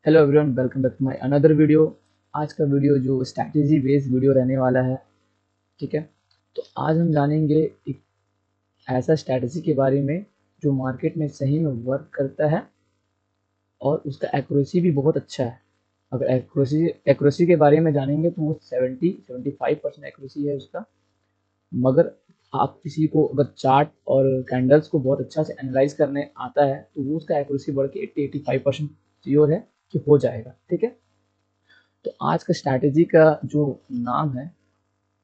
Hello everyone, welcome back to my another video. आज का video जो स्ट्रैटेजी बेस्ड वीडियो रहने वाला है। ठीक है, तो आज हम जानेंगे एक ऐसा स्ट्रैटेजी के बारे में जो मार्केट में सही में वर्क करता है और उसका एक्यूरेसी भी बहुत अच्छा है। अगर एक्यूरेसी के बारे में जानेंगे तो वो 70-75% एक्यूरेसी है उसका। मगर आप किसी को अगर चार्ट और कैंडल्स को बहुत अच्छा से एनालाइज करने आता है तो वो उसका एक्यूरेसी बढ़ के 80-85% श्योर है कि हो जाएगा। ठीक है, तो आज का स्ट्रैटेजी का जो नाम है,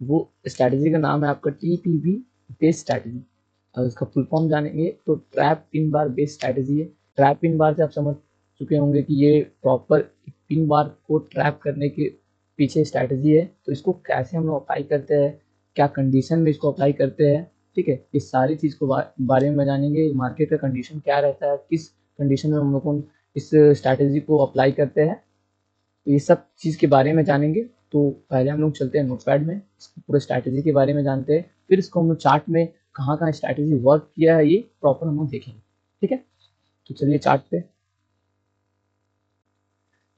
वो स्ट्रैटेजी का नाम है आपका टीपीवी बेस्ड स्ट्रैटेजी। और इसका फुल फॉर्म जानेंगे तो trap pin bar based strategy है। ट्रैप पिन बार से आप समझ चुके होंगे कि ये प्रॉपर पिन बार को ट्रैप करने के पीछे स्ट्रैटेजी है। तो इसको कैसे हम लोग अप्लाई करते हैं, क्या कंडीशन में इसको अप्लाई करते हैं, ठीक है, इस सारी चीज़ को बारे में जानेंगे। मार्केट का कंडीशन क्या रहता है, किस कंडीशन में हम लोग को इस स्ट्रैटेजी को अप्लाई करते हैं, तो ये सब चीज़ के बारे में जानेंगे। तो पहले हम लोग चलते हैं नोटपैड में, इसकी पूरे स्ट्रैटेजी के बारे में जानते हैं, फिर इसको हम लोग चार्ट में कहाँ कहाँ स्ट्रैटेजी वर्क किया है ये प्रॉपर हम लोग देखेंगे। ठीक है, तो चलिए चार्ट पे,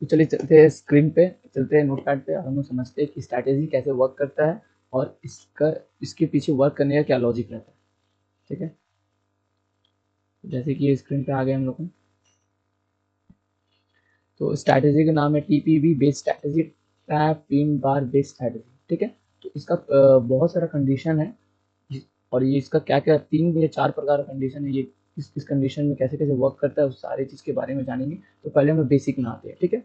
तो चलिए चलते हैं स्क्रीन पे, चलते हैं नोटपैड पे और हम लोग समझते हैं कि स्ट्रैटेजी कैसे वर्क करता है और इसके पीछे वर्क करने का क्या लॉजिक रहता है। ठीक है, जैसे कि ये स्क्रीन पे आ गए हम लोग, तो स्ट्रैटेजी का नाम है TPB based strategy, trap pin bar based strategy. ठीक है, तो इसका बहुत सारा कंडीशन है और ये इसका क्या क्या 3 या 4 प्रकार का कंडीशन है। ये किस कंडीशन में कैसे कैसे वर्क करता है उस सारी चीज़ के बारे में जानेंगे। तो पहले हम बेसिक में आते हैं। ठीक है,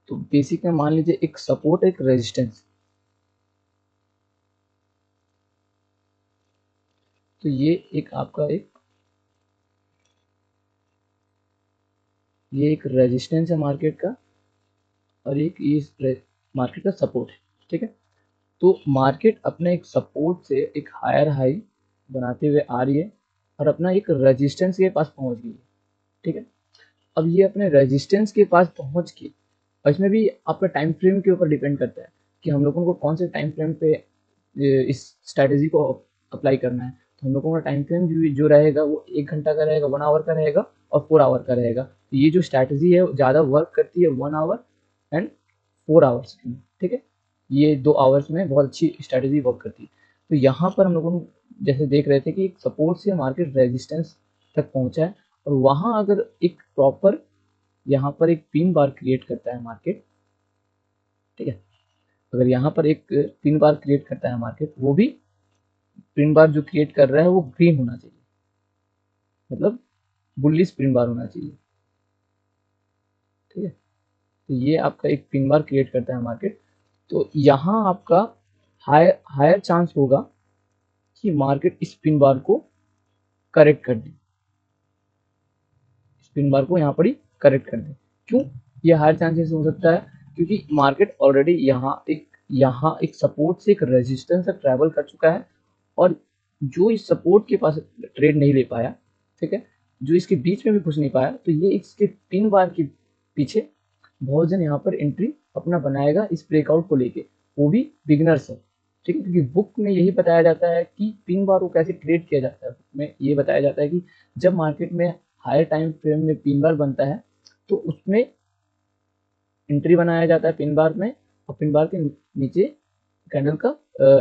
तो बेसिक में मान लीजिए एक सपोर्ट, एक रेजिस्टेंस। तो ये एक आपका ये एक रेजिस्टेंस है मार्केट का और एक ये मार्केट का सपोर्ट है। ठीक है, तो मार्केट अपने एक सपोर्ट से एक हायर हाई बनाते हुए आ रही है और अपना एक रेजिस्टेंस के पास पहुंच गई है। ठीक है, अब ये अपने रेजिस्टेंस के पास पहुंच के, और इसमें भी आपका टाइम फ्रेम के ऊपर डिपेंड करता है कि हम लोगों को कौन से टाइम फ्रेम पे इस स्ट्रैटेजी को अप्लाई करना है। तो हम लोगों का टाइम फ्रेम जो रहेगा वो 1 घंटा का रहेगा, 1 आवर का रहेगा और 4 आवर का रहेगा। तो ये जो स्ट्रैटेजी है ज़्यादा वर्क करती है 1 आवर एंड 4 आवर्स में। ठीक है, ये 2 आवर्स में बहुत अच्छी स्ट्रैटेजी वर्क करती है। तो यहाँ पर हम लोगों जैसे देख रहे थे कि एक सपोर्ट से मार्केट रेजिस्टेंस तक पहुंचा है और वहाँ अगर एक प्रॉपर यहाँ पर एक पिन बार क्रिएट करता है मार्केट। ठीक है, अगर यहाँ पर एक पिन बार क्रिएट करता है मार्केट, वो भी पिन बार जो क्रिएट कर रहा है वो ग्रीन होना चाहिए, मतलब बुलिश पिन बार होना चाहिए। ठीक है, तो ये आपका एक पिन बार क्रिएट करता है मार्केट। तो यहाँ आपका हायर चांस होगा कि मार्केट इस पिन बार को करेक्ट कर दे, इस पिन बार को यहाँ पर ही करेक्ट कर दे। क्यों ये हायर चांसेस हो सकता है? क्योंकि मार्केट ऑलरेडी यहाँ एक सपोर्ट से एक रेजिस्टेंस तक ट्रैवल कर चुका है और जो इस सपोर्ट के पास ट्रेड नहीं ले पाया, ठीक है, जो इसके बीच में भी कुछ नहीं पाया, तो ये इसके 3 बार के पीछे बहुत जन यहाँ पर एंट्री अपना बनाएगा इस ब्रेकआउट को लेके, वो भी बिगनर्स है। ठीक है, क्योंकि बुक में यही बताया जाता है कि 3 बार को कैसे ट्रेड किया जाता है। बुक में ये बताया जाता है कि जब मार्केट में हायर टाइम फ्रेम में 3 बार बनता है तो उसमें एंट्री बनाया जाता है पिन बार में, और पिन बार के नीचे कैंडल का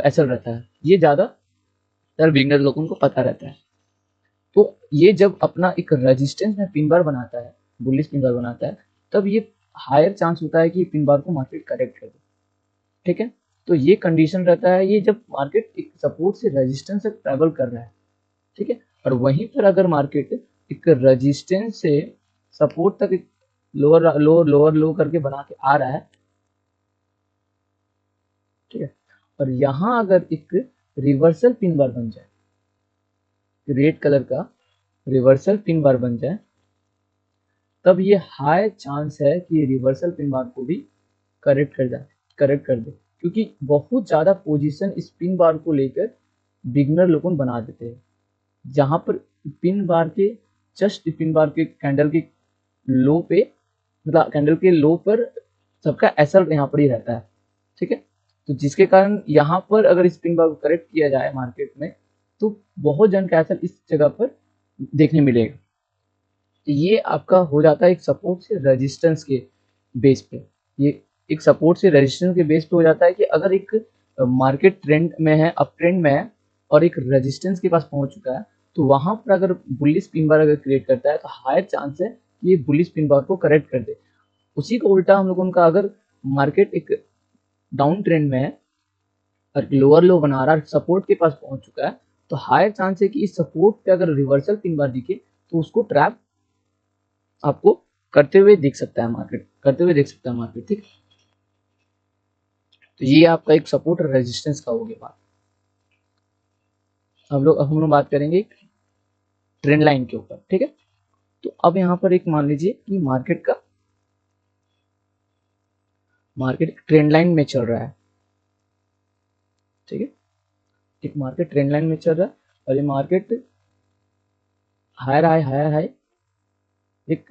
एसएल रहता है। ये ज़्यादातर बिगनर लोगों को पता रहता है। तो ये जब अपना एक रेजिस्टेंस में पिन बार बनाता है, बुलिश पिन बार बनाता है, तब ये हायर चांस होता है कि पिन बार को मार्केट करेक्ट कर दे। ठीक है, तो ये कंडीशन रहता है ये जब मार्केट एक सपोर्ट से रेजिस्टेंस तक ट्रैवल कर रहा है। ठीक है, और वहीं पर अगर मार्केट एक रेजिस्टेंस से सपोर्ट तक एक लोअर लो करके बना के आ रहा है। ठीक है, और यहाँ अगर एक रिवर्सल पिन बार बन जाए, रेड कलर का रिवर्सल पिन बार बन जाए, तब ये हाई चांस है कि रिवर्सल पिन बार को भी करेक्ट कर दे, क्योंकि बहुत ज़्यादा पोजीशन इस पिन बार को लेकर बिगनर लोगों बना देते हैं। जहाँ पर पिन बार के जस्ट पिन बार के कैंडल के लो पे, मतलब कैंडल के लो पर सबका एसएल यहाँ पर ही रहता है। ठीक है, तो जिसके कारण यहाँ पर अगर इस पिन बार को करेक्ट किया जाए मार्केट में, तो बहुत जन का एसएल इस जगह पर देखने मिलेगा। तो ये आपका हो जाता है एक सपोर्ट से रेजिस्टेंस के बेस पे। ये एक सपोर्ट से रेजिस्टेंस के बेस पे हो जाता है कि अगर एक मार्केट ट्रेंड में है, अप ट्रेंड में है और एक रेजिस्टेंस के पास पहुंच चुका है, तो वहां पर अगर बुलिश पिन बार अगर क्रिएट करता है तो हायर चांस है कि ये बुलिश पिन बार को करेक्ट कर दे। उसी का उल्टा हम लोगों का अगर मार्केट एक डाउन ट्रेंड में है और लोअर लो बना रहा है, सपोर्ट के पास पहुंच चुका है, तो हायर चांस है कि इस सपोर्ट पे अगर रिवर्सल पिन बार दिखे तो उसको ट्रैप आपको करते हुए दिख सकता है मार्केट, करते हुए देख सकता है मार्केट। ठीक, तो ये आपका एक सपोर्ट और रेजिस्टेंस का हो गया बात। हम लोग बात करेंगे ट्रेंड लाइन के ऊपर। ठीक है, तो अब यहाँ पर एक मान लीजिए कि मार्केट ट्रेंड लाइन में चल रहा है। ठीक है, एक मार्केट ट्रेंड लाइन में चल रहा है और ये मार्केट हायर हाई एक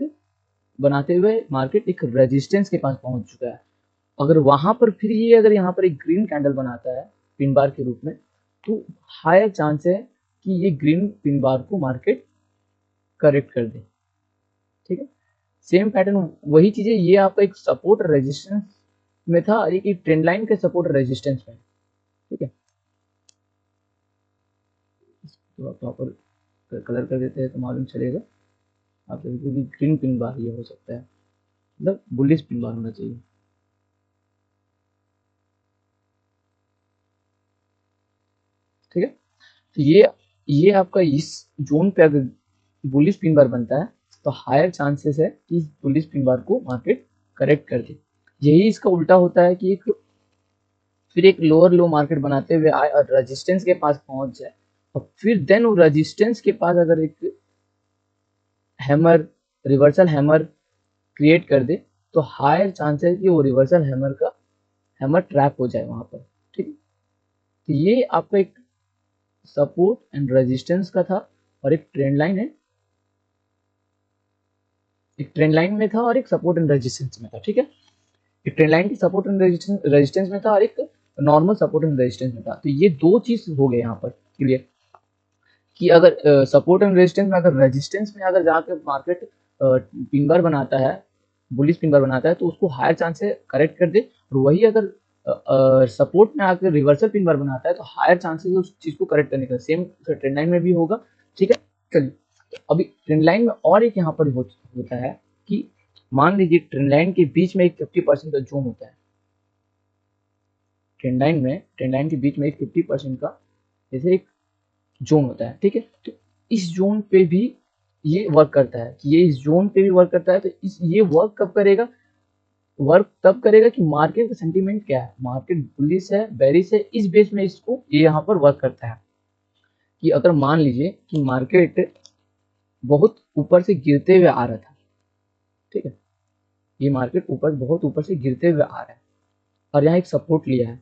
बनाते हुए मार्केट एक रेजिस्टेंस के पास पहुंच चुका है। अगर वहां पर फिर ये अगर यहाँ पर एक ग्रीन कैंडल बनाता है पिन बार के रूप में, तो हायर चांस है कि ये ग्रीन पिन बार को मार्केट करेक्ट कर दे। ठीक है, सेम पैटर्न वही चीजें, ये आपका एक सपोर्ट रेजिस्टेंस में था और एक ट्रेंड लाइन के सपोर्ट रेजिस्टेंस में। ठीक है, तो प्रॉपर कलर कर देते हैं तो मालूम चलेगा आप सभी को कि ग्रीन पिन बार ये हो सकता है, मतलब बुलिश पिन बार होना चाहिए। ठीक है, तो ये आपका इस जोन पे अगर बुलिश पिन बार बनता है तो हायर चांसेस है कि इस बुलिश पिन बार को मार्केट करेक्ट कर दे। यही इसका उल्टा होता है कि फिर एक लोअर लो मार्केट बनाते हुए आए और रेजिस्टेंस के पास पहुंच जाए और फिर देन वो रेजिस्टेंस के पास अगर एक हैमर, रिवर्सल हैमर क्रिएट कर दे तो हायर चांस है कि वो रिवर्सल हैमर ट्रैप हो जाए वहां पर। ठीक है, तो ये आपका एक सपोर्ट एंड रेजिस्टेंस का था और एक ट्रेंड लाइन है, एक ट्रेंड लाइन में था और एक सपोर्ट एंड रेजिस्टेंस में था। ठीक है, एक ट्रेंड लाइन की सपोर्ट एंड रेजिस्टेंस में था और एक नॉर्मल सपोर्ट एंड रेजिस्टेंस में था। तो ये दो चीज हो गए यहाँ पर क्लियर कि अगर सपोर्ट एंड रेजिस्टेंस में अगर रेजिस्टेंस में अगर जाकर मार्केट पिन बार बनाता है, बुलिश पिन बार बनाता है, तो उसको हायर चांस से करेक्ट कर दे। और वही अगर सपोर्ट में आकर रिवर्सल पिन बार बनाता है तो हायर चांसेस उस चीज को करेक्ट करने का। सेम ट्रेंड लाइन में भी होगा। ठीक है, चलिए तो अभी ट्रेंड लाइन में और एक यहाँ पर होता है कि मान लीजिए ट्रेंड लाइन के बीच में एक 50% का जोन होता है। ट्रेंड लाइन के बीच में एक 50% का जैसे एक जोन होता है। ठीक है, तो इस जोन पे भी ये वर्क करता है कि ये इस जोन पे भी वर्क करता है। तो ये वर्क कब करेगा? वर्क तब करेगा कि मार्केट का सेंटीमेंट क्या है, मार्केट बुलिश है बेरिश है, इस बेस में इसको ये यहाँ पर वर्क करता है कि अगर मान लीजिए कि मार्केट बहुत ऊपर से गिरते हुए आ रहा था। ठीक है, ये मार्केट बहुत ऊपर से गिरते हुए आ रहा है और यहाँ एक सपोर्ट लिया है,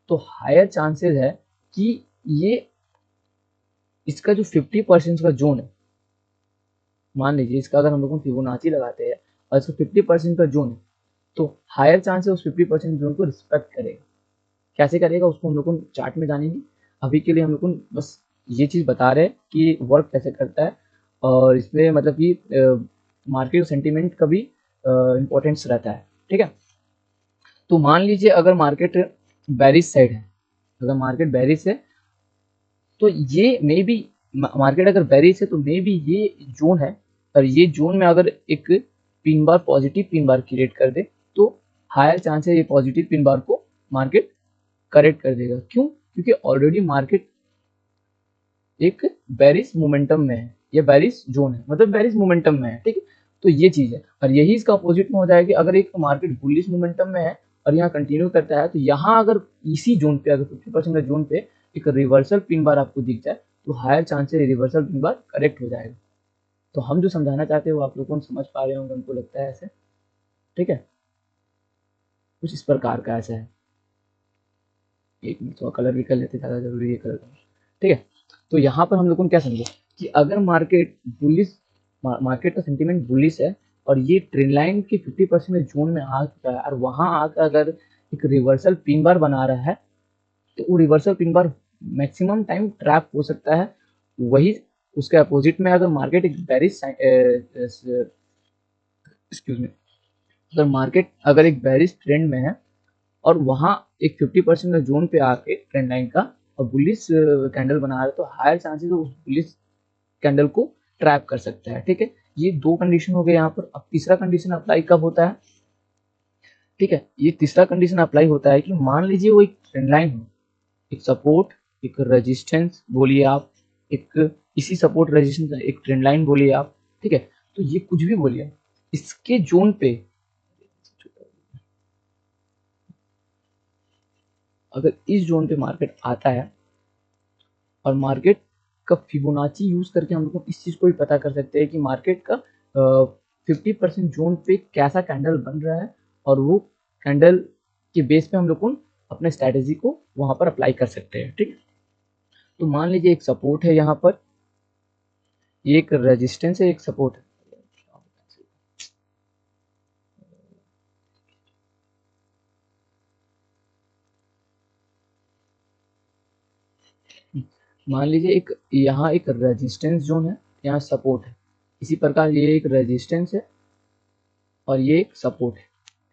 तो हायर चांसेस है कि ये इसका जो 50% का जोन है, मान लीजिए इसका अगर हम लोग फिबोनाची लगाते हैं और इसका 50% का जोन है, तो हायर चांस है उस 50% जोन को रिस्पेक्ट करेगा। कैसे करेगा उसको हम लोग को चार्ट में जानेंगे। अभी के लिए हम लोग को बस ये चीज़ बता रहे हैं कि वर्क कैसे करता है और इसमें मतलब कि मार्केट सेंटीमेंट का भी इम्पोर्टेंस रहता है। ठीक है, तो मान लीजिए अगर मार्केट बेरिश साइड है, अगर मार्केट बेरिश है तो ये मे बी मार्केट अगर बेरिश है तो मे बी ये जोन है और ये जोन में अगर एक pin bar positive pin bar create कर दे तो हायर चांस है ये पॉजिटिव पिन बार को मार्केट करेक्ट कर देगा। क्यों? क्योंकि ऑलरेडी मार्केट एक बेरिश मोमेंटम में है, ये बेरिश जोन है मतलब बेरिश मोमेंटम में है। ठीक है, तो ये चीज है और यही इसका अपोजिट में हो जाएगा कि अगर एक मार्केट बुलिश मोमेंटम में है और यहाँ कंटिन्यू करता है तो यहाँ अगर इसी जोन पे अगर 50% का जोन पे एक रिवर्सल पिन बार आपको दिख जाए तो हायर चांस है रिवर्सल पिन बार करेक्ट हो जाएगा। तो हम जो समझाना चाहते हैं वो आप लोगों को समझ पा रहे होंगे, हमको लगता है ऐसे। ठीक है, कुछ इस प्रकार का ऐसा है। एक मिनट थोड़ा कलर भी कर लेते, ज़्यादा जरूरी है कलर करना। ठीक है, तो यहाँ पर हम लोगों ने क्या समझे कि अगर मार्केट का सेंटीमेंट बुलिश है और ये ट्रेंड लाइन के 50% जोन में आ चुका है और वहां आकर अगर एक रिवर्सल पिन बार बना रहा है तो वो reversal pin bar maximum time trap हो सकता है। वही उसके अपोजिट में अगर मार्केट एक बेरिश एक्सक्यूज मी अगर मार्केट अगर एक बेरिश ट्रेंड में है और वहां एक 50% का जोन पे आके ट्रेंड लाइन का और बुलिश कैंडल बना रहा है तो हायर चांसेस उस बुलिश कैंडल को ट्रैप कर सकता है। ठीक है, ये दो कंडीशन हो गए यहाँ पर। अब तीसरा कंडीशन अप्लाई कब होता है? ठीक है, ये तीसरा कंडीशन अप्लाई होता है कि मान लीजिए वो एक ट्रेंड लाइन हो, एक सपोर्ट एक रेजिस्टेंस बोलिए आप, एक इसी सपोर्ट रेजिस्टेंस एक ट्रेंड लाइन बोलिए आप। ठीक है, तो ये कुछ भी बोलिए, इसके जोन पे अगर इस जोन पे मार्केट आता है और मार्केट का फिबोनाची यूज करके हम लोग इस चीज को भी पता कर सकते हैं कि मार्केट का 50% जोन पे कैसा कैंडल बन रहा है और वो कैंडल के बेस पे हम लोग अपने स्ट्रेटेजी को वहां पर अप्लाई कर सकते हैं। ठीक, तो मान लीजिए एक सपोर्ट है यहाँ पर, ये एक रेजिस्टेंस है, एक सपोर्ट है। मान लीजिए एक यहाँ एक रेजिस्टेंस जोन है, यहाँ सपोर्ट है। इसी प्रकार ये एक रेजिस्टेंस है और ये एक सपोर्ट है।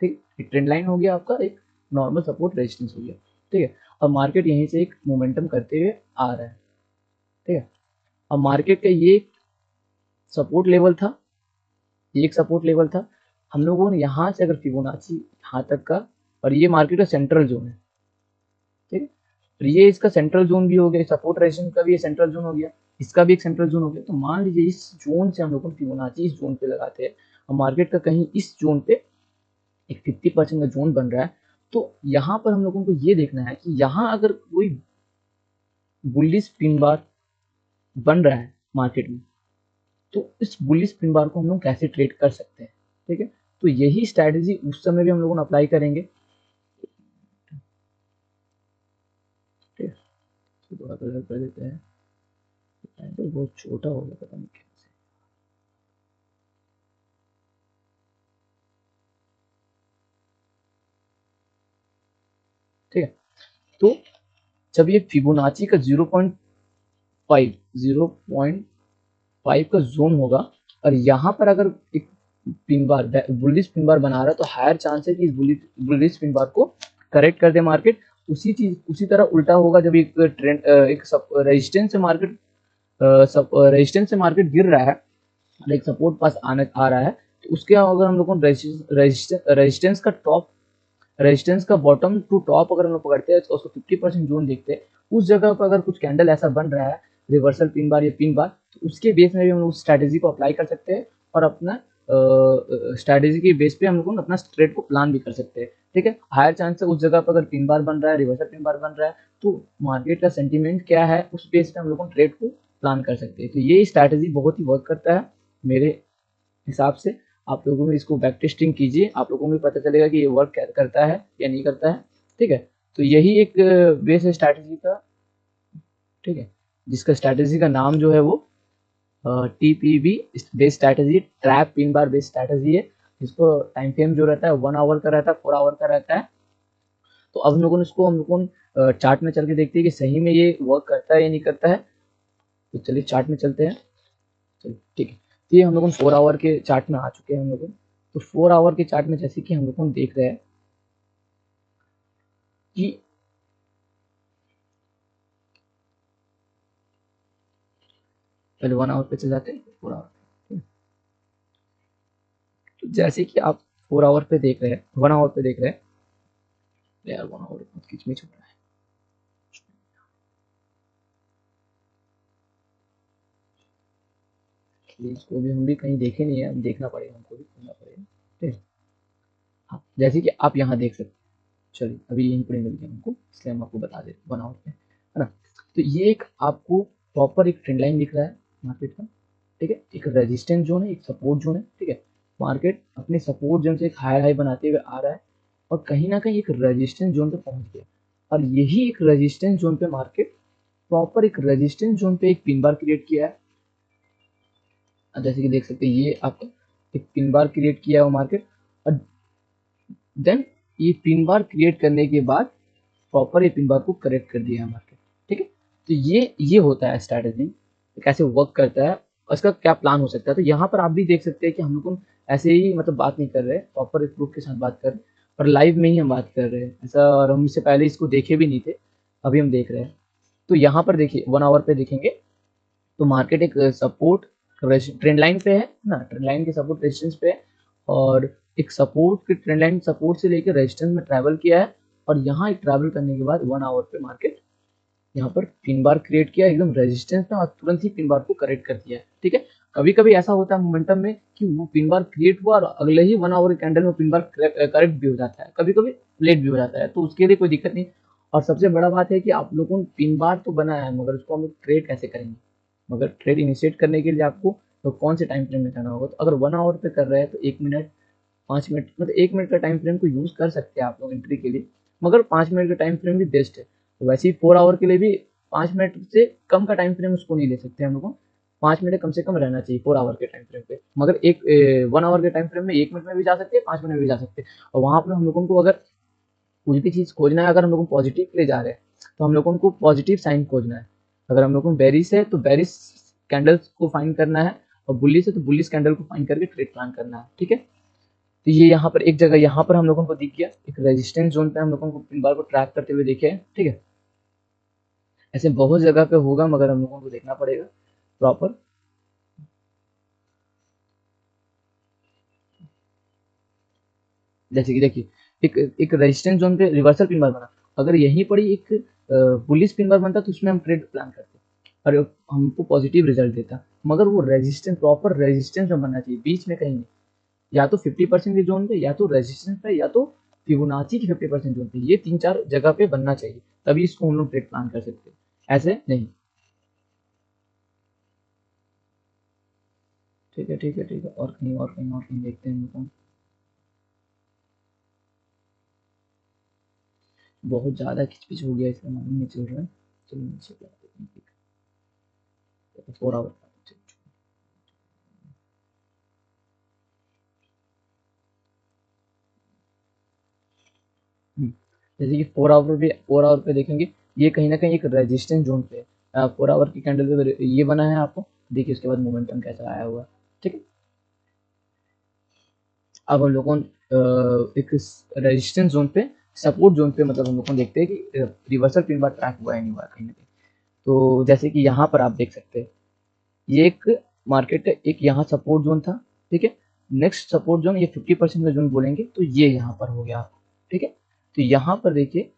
ठीक, एक ट्रेंड लाइन हो गया आपका, एक नॉर्मल सपोर्ट रेजिस्टेंस हो गया। ठीक है, और मार्केट यहीं से एक मोमेंटम करते हुए आ रहा है। ठीक है, और मार्केट का ये सपोर्ट लेवल था, ये एक सपोर्ट लेवल था। हम लोगों ने यहाँ से अगर फिबोनाची यहाँ तक का, और ये मार्केट का सेंट्रल जोन है। ठीक है, तो ये इसका सेंट्रल जोन भी हो गया, सपोर्ट रेजिस्टेंस का भी ये सेंट्रल जोन हो गया, इसका भी एक सेंट्रल जोन हो गया। तो मान लीजिए इस जोन से हम लोग फिबोनाची इस जोन पे लगाते हैं और मार्केट का कहीं इस जोन पे एक 50% का जोन बन रहा है, तो यहाँ पर हम लोगों को ये देखना है कि यहाँ अगर कोई बुलिश पिन बार बन रहा है मार्केट में, तो इस बुलिश पिन बार को हम लोग कैसे ट्रेड कर सकते हैं। ठीक है, तो यही स्ट्रैटेजी उस समय भी हम लोग अप्लाई करेंगे। ठीक है, तो थोड़ा कलर कर देते हैं, तो बहुत छोटा हो गया, पता नहीं कैसे। ठीक है, तो जब ये फिबोनाची का 0.5 का जोन होगा और यहाँ पर अगर एक pin bar bullish pin bar बना रहा है, तो हायर चांस है कि इस बुलिश पिन बार को करेक्ट कर दे मार्केट। उसी तरह उल्टा होगा, जब एक ट्रेंड एक रेजिस्टेंस से मार्केट गिर रहा है और एक सपोर्ट पास आ रहा है, तो उसके अगर हम लोग रेजिस्टेंस का टॉप, रेजिस्टेंस का बॉटम टू टॉप अगर हम लोग पकड़ते हैं तो उसको 50% जोन देखते हैं, उस जगह पर अगर कुछ कैंडल ऐसा बन रहा है, रिवर्सल पिन बार या पिन बार, तो उसके बेस में भी हम लोग स्ट्रैटेजी को अप्लाई कर सकते हैं और अपना स्ट्रैटेजी के बेस पे हम लोग अपना ट्रेड को प्लान भी कर सकते हैं। ठीक है, हायर चांस है उस जगह पर अगर पिन बार बन रहा है, रिवर्सल पिन बार बन रहा है, तो मार्केट का सेंटीमेंट क्या है उस बेस पे हम लोग ट्रेड को प्लान कर सकते हैं। तो ये स्ट्रैटेजी बहुत ही वर्क करता है मेरे हिसाब से। आप लोगों में इसको बैक टेस्टिंग कीजिए, आप लोगों को भी पता चलेगा कि ये वर्क करता है या नहीं करता है। ठीक है, तो यही एक बेस है स्ट्रैटेजी का। ठीक है, जिसका स्ट्रैटेजी का नाम जो है वो TPB base strategy, trap pin बार बेस स्ट्रैटेजी है, जिसको टाइम फ्रेम जो रहता है 1 आवर का रहता है, 4 आवर का रहता है। तो अब हम लोगों ने इसको चार्ट में चल के देखते हैं कि सही में ये वर्क करता है या नहीं करता है। तो चलिए चार्ट में चलते हैं। चलिए ठीक है, तो ये हम लोग 4 आवर के चार्ट में आ चुके हैं हम लोग। तो 4 आवर के चार्ट में जैसे कि हम लोग देख रहे हैं कि पहले 1 आवर पे चल जाते हैं 4 आवर। तो जैसे कि आप 4 आवर पे देख रहे हैं, 1 आवर पे देख रहे हैं, यार 1 आवर बहुत किचमिच हो रहा है। इसको भी हम भी कहीं देखे नहीं है, हम देखना पड़ेगा, हमको भी करना पड़ेगा। ठीक है, हाँ, जैसे कि आप यहाँ देख सकते हैं। चलिए अभी यहीं पर मिल गया हमको, इसलिए हम आपको बता दें 1 आवर पे, है ना। तो ये एक आपको प्रॉपर एक ट्रेंड लाइन दिख रहा है मार्केट का। ठीक है, एक रेजिस्टेंस जोन है, एक सपोर्ट जोन है। ठीक है, मार्केट अपने सपोर्ट जोन से एक हाई हाई बनाते हुए आ रहा है और कहीं ना कहीं एक रेजिस्टेंस जोन पे पहुंच गया, और यही एक रेजिस्टेंस जोन पे मार्केट प्रॉपर एक रेजिस्टेंस जोन पे एक पिन बार क्रिएट किया है। जैसे कि देख सकते हैं ये आपका एक पिन बार क्रिएट किया है वो मार्केट, और देन ये पिन बार क्रिएट करने के बाद प्रॉपर ये पिन बार को करेक्ट कर दिया है मार्केट। ठीक है, तो ये होता है स्ट्रैटेजी। कैसे वर्क करता है, उसका क्या प्लान हो सकता है। तो यहाँ पर आप भी देख सकते हैं कि हम लोग ऐसे ही मतलब बात नहीं कर रहे, प्रॉपर एक प्रूफ के साथ बात कर रहे, और लाइव में ही हम बात कर रहे हैं ऐसा, और हम इससे पहले इसको देखे भी नहीं थे, अभी हम देख रहे हैं। तो यहाँ पर देखिए 1 आवर पे देखेंगे तो मार्केट एक सपोर्ट ट्रेंड लाइन पे है ना, ट्रेंड लाइन के सपोर्ट रेजिस्टेंस पे है, और एक सपोर्ट की ट्रेंड लाइन सपोर्ट से लेकर रेजिस्टेंस में ट्रैवल किया है, और यहाँ एक ट्रैवल करने के बाद 1 आवर पे मार्केट यहाँ पर पिन बार क्रिएट किया एकदम रेजिस्टेंस में, और तुरंत ही पिन बार को करेक्ट कर दिया है। ठीक है, कभी कभी ऐसा होता है मोमेंटम में कि वो पिन बार क्रिएट हुआ और अगले ही 1 आवर कैंडल में पिन बार करेक्ट भी हो जाता है, कभी कभी लेट भी हो जाता है, तो उसके लिए कोई दिक्कत नहीं। और सबसे बड़ा बात है कि आप लोगों ने पिन बार तो बनाया है, मगर उसको हम लोग ट्रेड कैसे करेंगे। मगर ट्रेड इनिशिएट करने के लिए आपको तो कौन से टाइम फ्रेम में करना होगा। तो अगर 1 आवर पे कर रहे हैं तो 1 मिनट 5 मिनट मतलब 1 मिनट का टाइम फ्रेम को यूज कर सकते हैं आप लोग एंट्री के लिए, मगर 5 मिनट का टाइम फ्रेम भी बेस्ट है। तो वैसे ही 4 आवर के लिए भी 5 मिनट से कम का टाइम फ्रेम उसको नहीं ले सकते हम लोग को, 5 मिनट कम से कम रहना चाहिए 4 आवर के टाइम फ्रेम पे। मगर 1 आवर के टाइम फ्रेम में 1 मिनट में भी जा सकते हैं, 5 मिनट में भी जा सकते हैं। और वहां पर हम लोगों को अगर कोई भी चीज खोजना है, अगर हम लोग पॉजिटिव ले जा रहे हैं तो हम लोगों को पॉजिटिव साइन खोजना है। अगर हम लोग को बेरिस है तो बेरिस कैंडल्स को फाइंड करना है, और बुलिस है तो बुलिस कैंडल को फाइंड करके ट्रेड प्लान करना है। ठीक है, तो ये यहाँ पर एक जगह यहाँ पर हम लोगों को दिख गया एक रेजिस्टेंस जोन पे, हम लोगों को पिन बार को ट्रैक करते हुए देखे हैं। ठीक है, ऐसे बहुत जगह पे होगा, मगर हम लोगों को देखना पड़ेगा प्रॉपर। जैसे कि देखिए एक एक रेजिस्टेंस जोन पे रिवर्सल पिन बार बना, अगर यहीं पर ही एक बुलिश पिन बार बनता तो उसमें हम ट्रेड प्लान करते और हमको पॉजिटिव रिजल्ट देता, मगर वो रेजिस्टेंस प्रॉपर रेजिस्टेंस में बनना चाहिए, बीच में कहीं नहीं। या तो 50% के जोन पे, या तो रेजिस्टेंस पे, या तो फिबोनाची की 50% जोन पे, ये 3-4 जगह पे बनना चाहिए, तभी इसको हम लोग ट्रेड प्लान कर सकते हैं, ऐसे नहीं। ठीक है ठीक है ठीक है, और कहीं और कहीं और कहीं देखते हैं हम लोग। बहुत ज़्यादा खिचपिच हो गया, इसका मालूम नहीं चल रहा है। चलिए नीचे जाते हैं, 4 आवर। जैसे कि 4 आवर पे देखेंगे, ये कहीं ना कहीं एक रेजिस्टेंस जोन पे है, 4 आवर की कैंडल पे ये बना है आपको, देखिए उसके बाद मोमेंटम कैसा आया हुआ। ठीक है, अब हम लोगों एक रेजिस्टेंस जोन पे सपोर्ट जोन पे मतलब हम लोग देखते हैं कि रिवर्सल पिन बार ट्रैक हुआ है नहीं हुआ कहीं ना कहीं। तो जैसे कि यहाँ पर आप देख सकते हैं, ये एक मार्केट है, एक यहाँ सपोर्ट जोन था। ठीक है, नेक्स्ट सपोर्ट जोन ये 50% का जोन बोलेंगे तो ये यहाँ पर हो गया। ठीक है, तो यहाँ पर देखिए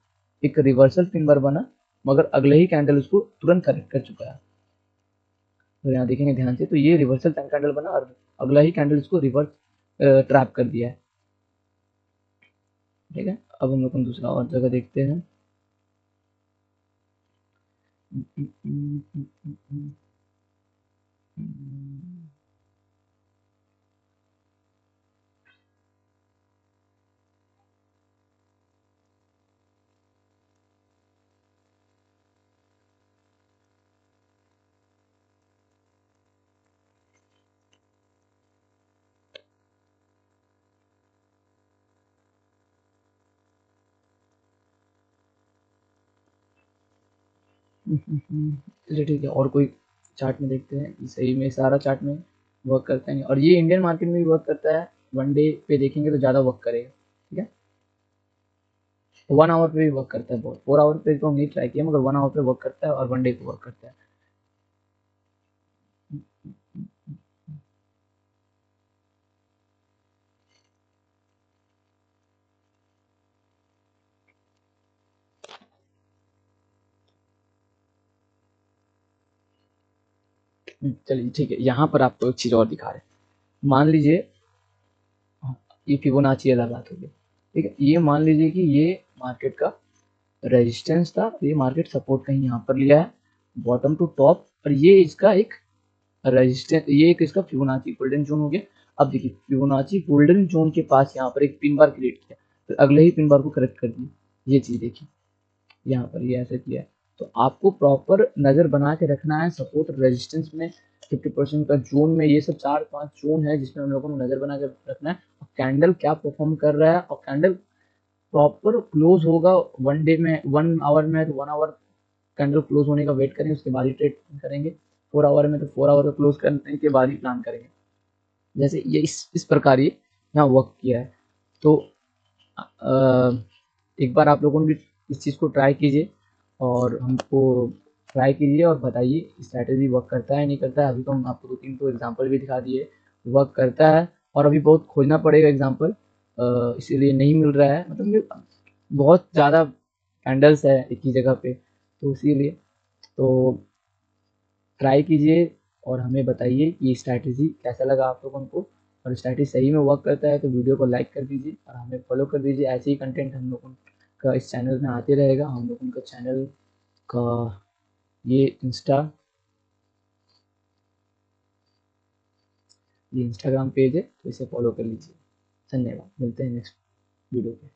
एक रिवर्सल पिन बार बना, मगर अगले ही कैंडल उसको तुरंत करेक्ट कर चुका है। तो यहाँ देखेंगे ध्यान से, तो ये रिवर्सल कैंडल बना और अगला ही कैंडल उसको रिवर्स ट्रैप कर दिया है। ठीक है, अब हम लोग दूसरा और जगह देखते हैं। चलिए ठीक है, और कोई चार्ट में देखते हैं। सही में सारा चार्ट में वर्क करता है, और ये इंडियन मार्केट में भी वर्क करता है। 1 डे पे देखेंगे तो ज़्यादा वर्क करेगा। ठीक है, 1 आवर पे भी वर्क करता है बहुत, 4 आवर पे तो हम नहीं ट्राई किया, मगर 1 आवर पे वर्क करता है और 1 डे पे वर्क करता है। चलिए ठीक है, यहाँ पर आपको एक चीज़ और दिखा रहे हैं। मान लीजिए ये फिबोनाची वाला बात हो गई। ठीक है, ये मान लीजिए कि ये मार्केट का रेजिस्टेंस था, ये मार्केट सपोर्ट कहीं यहाँ पर लिया है बॉटम टू टॉप, और ये इसका एक रेजिस्टेंस, ये एक इसका फिबोनाची गोल्डन जोन हो गया। अब देखिए फिबोनाची गोल्डन जोन के पास यहाँ पर एक पिन बार क्रिएट किया, फिर अगले ही पिन बार को करेक्ट कर दिया। ये चीज़ देखिए यहाँ पर ये ऐसा किया है। तो आपको प्रॉपर नज़र बना के रखना है सपोर्ट रेजिस्टेंस में, 50% का जोन में, ये सब 4-5 जोन है जिसमें हम लोगों को नज़र बना के रखना है, और कैंडल क्या परफॉर्म कर रहा है, और कैंडल प्रॉपर क्लोज होगा 1 डे में, 1 आवर में, तो 1 आवर कैंडल क्लोज होने का वेट करें, उसके बाद ही ट्रेड करेंगे। 4 आवर में, तो 4 आवर को क्लोज करने के बाद ही प्लान करेंगे। जैसे ये इस प्रकार ये यहाँ वर्क किया है। तो एक बार आप लोगों ने भी इस चीज़ को ट्राई कीजिए और हमको ट्राई कीजिए और बताइए स्ट्रैटेजी वर्क करता है नहीं करता है। अभी तो हम आपको 2-3 तो एग्जांपल भी दिखा दिए, वर्क करता है और अभी बहुत खोजना पड़ेगा एग्जांपल, इसीलिए नहीं मिल रहा है, मतलब कि बहुत ज़्यादा कैंडल्स है एक ही जगह पे, तो इसीलिए तो ट्राई कीजिए और हमें बताइए कि स्ट्रैटेजी कैसा लगा आप लोगों को, और स्ट्रैटेजी सही में वर्क करता है तो वीडियो को लाइक कर दीजिए और हमें फॉलो कर दीजिए। ऐसे ही कंटेंट हम लोगों का इस चैनल में आते रहेगा। हम लोगों का चैनल का ये इंस्टाग्राम पेज है, तो इसे फॉलो कर लीजिए। धन्यवाद, मिलते हैं नेक्स्ट वीडियो पे।